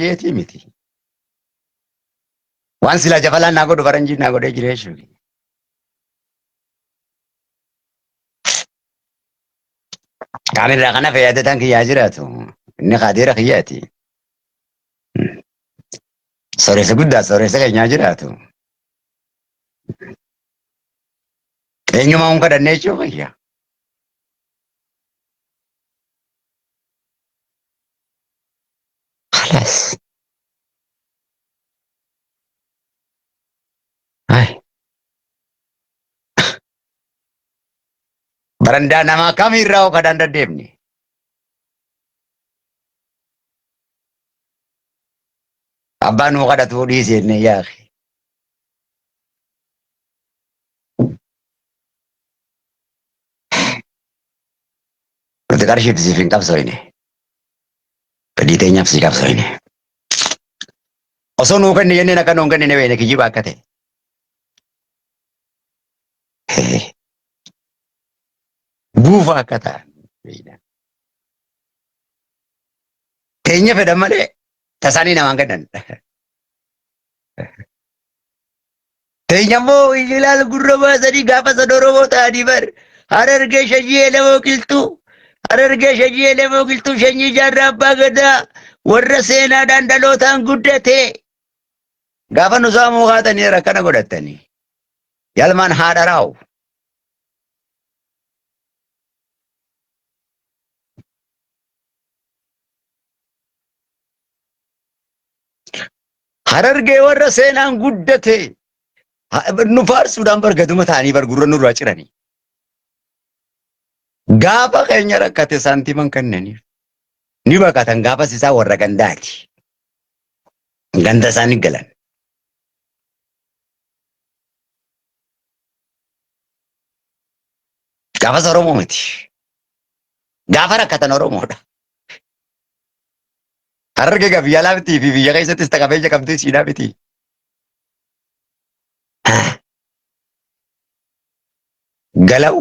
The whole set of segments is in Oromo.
jeeti miti. Waan sila jafalaan naa godhu faranjii naa godhee jira jechuudha. Kaan irraa kana fayyadataan kiyyaa jiraatu. Inni kaadeera kiyyaati. Sooressa guddaa sooressa keenyaa jiraatu. Eenyumaa hun kadhannee jechuun fayya. Halas. Ay. Barandaa namaa kamirraa hoo kadhaan daddeebne. Abbaan nuu kadhatu dhiisenne yaaqe. Nuti qarshiif siif hin qabsoofne. Fedhii teenyaaf si qabsoofne. Osoo nuu kenne jenneen akka nuun kennine beekne kijjiba akka ta'e. Buufa akka ta'an. Teenya fedhan malee tasaanii namaan kennan. Teenya immoo ilaal gurra baasanii gaafa sana Oromoo ta'anii bar Harargee shanyii elemoo qilxuu Harargee shanyii elemoo qilxuu shanyii jaarraa abbaa gadaa warra seenaadhaan dhalootaan guddate gaafa nu saamuu kaatanii rakkana godhatanii yalmaan haadha raawu. Harargee warra seenaan guddate nu faarsuudhaan bargaduma ta'anii bargurra nurraa ciranii. Gaafa keenya rakkate saantiman kennaniif ni baqatan gaafas isaa warra gandaati. Ganda isaanii galan. Gaafas Oromoo miti. Gaafa rakkatan Oromoodha. Harargee gaa biyya alaa miti fi biyya keessattis qabeenya qabdee siidhaa miti. Galau.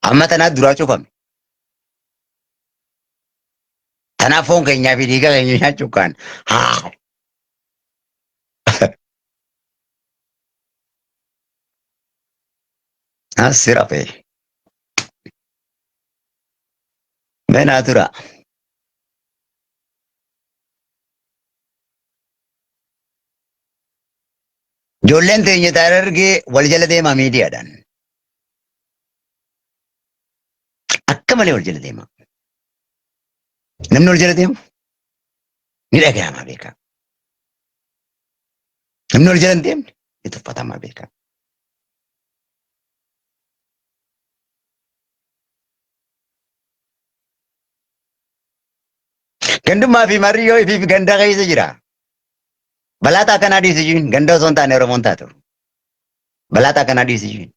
Amma tanaa duraa cufame. Tanaaf foon keenyaa fi dhiiga keenya nyaachuu kaan. Asirra fee. Meenaa tura. Ijoolleen teenya Harargee wal jala deemaa miidiyaadhaan. Akka malee wal jala deema. Namni wal jala deemu ni dhaga'ama beeka. Namni wal jala hin deemne ni tuffatama beeka. Gandummaa fi marriyyoo fi ganda keessa jira. Balaataa kanaa dhiisisuun ganda osoo hin taane Oromoon taatu. Balaataa kanaa dhiisisuun.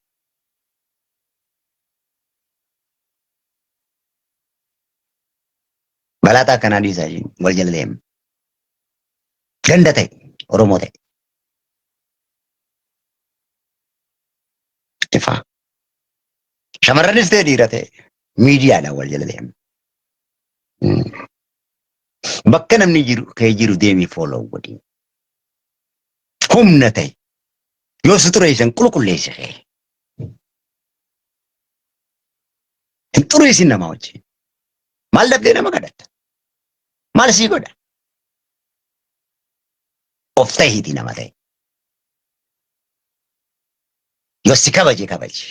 Balaataa kanaa dhiisisuun wal jala deema. Ganda ta'e Oromoo ta'e. Ifaa. Shamarranis ta'e dhiira ta'e miidiyaadhaan wal jala deema. Bakka namni jiru ka'ee jiru deemee fooloo godhi. Humna ta'e yoo si xureessan qulqulleessa ka'e. Hin xureessin namaa wajjin. Maal dhabdee nama kadhatta? Maal sii godha? Of ta'iitii nama ta'e. Yoo si kabaje kabaje.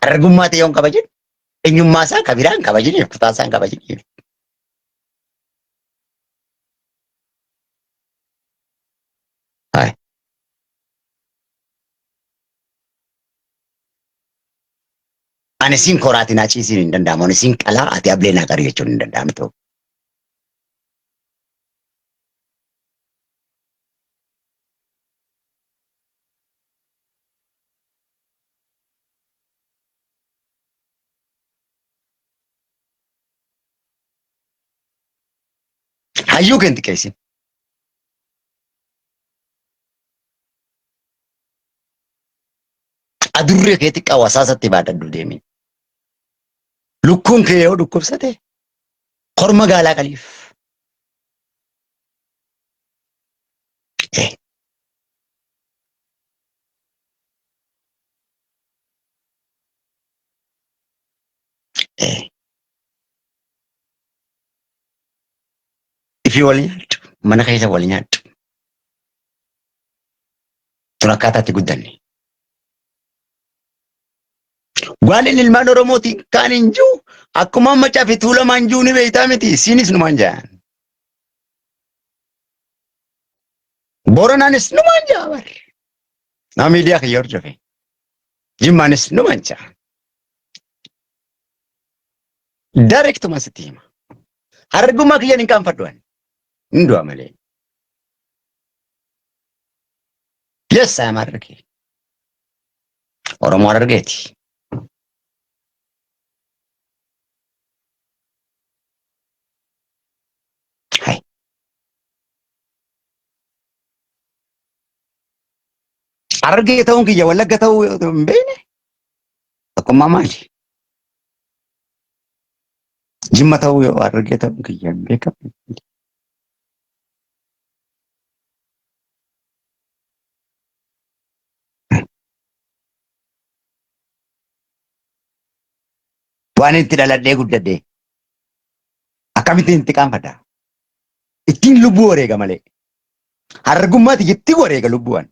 Harargummaa ta'e yoo hin kabajin eenyummaa isaa kabiraan hin kabajin kutaa isaa hin kabajin. Ani siin koraati naa ciisiin hin danda'amu. Ani siin qalaa ati ablee naa qaru jechuun hin danda'amu ta'u. Hayyuu keenti keessi. Adurree keetti qawwasaasatti baadhadhu deemi. lukkuun kee yoo dhukkubsate korma gaalaa qaliif. Ifii wal nyaadhu mana keessa wal nyaadhu. Tun akkaataatti guddanne. Gwaalin ilmaan Oromooti kaan hin jiru akkuma maccaa fi tuulamaan jiru ni beektaa miti siinis numaan jaan. Booranaanis numaan jaa barre. Naa miidiyaa kiyya hordofe. Jimmaanis numaan jaa. Daarektuma sitti hima. Hargummaa kiyyan hin qaanfadhuwan. Hin du'a malee. Yes, I am Hararge. Oromoo Harargeeti. Harargee ta'uun kiyya Wallagga ta'uu hin beekne tokkummaa maali? Jimma ta'uu yoo Harargee ta'uun kiyya hin beekamu. Waan itti dhaladhee guddadhee akkamittiin itti qaanfadha? Ittiin lubbuu wareega malee. Harargummaati itti wareega lubbuwwan.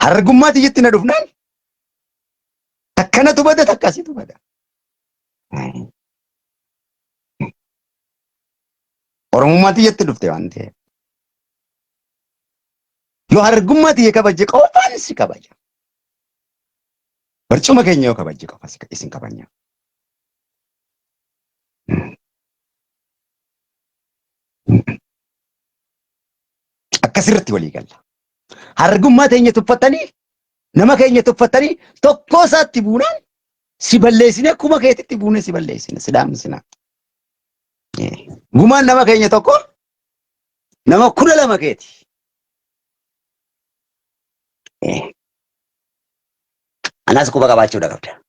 Harargummaati itti na dhufnaan takkanatu bada takkasitu bada. Oromummaati itti dhufte waan ta'eef. Yoo harargummaati kabajje qofaan si kabaja. Barcuma keenya yoo kabajje qofa isin kabanya. Akkasirratti walii galla. Harargummaa teenya tuffatanii nama keenya tuffatanii tokkoo isaatti buunaan si balleessine akkuma keetitti buune si balleessine si dhaamsina. Gumaan nama keenya tokko nama 12 keeti. Anas quba qabaachuudha qabda.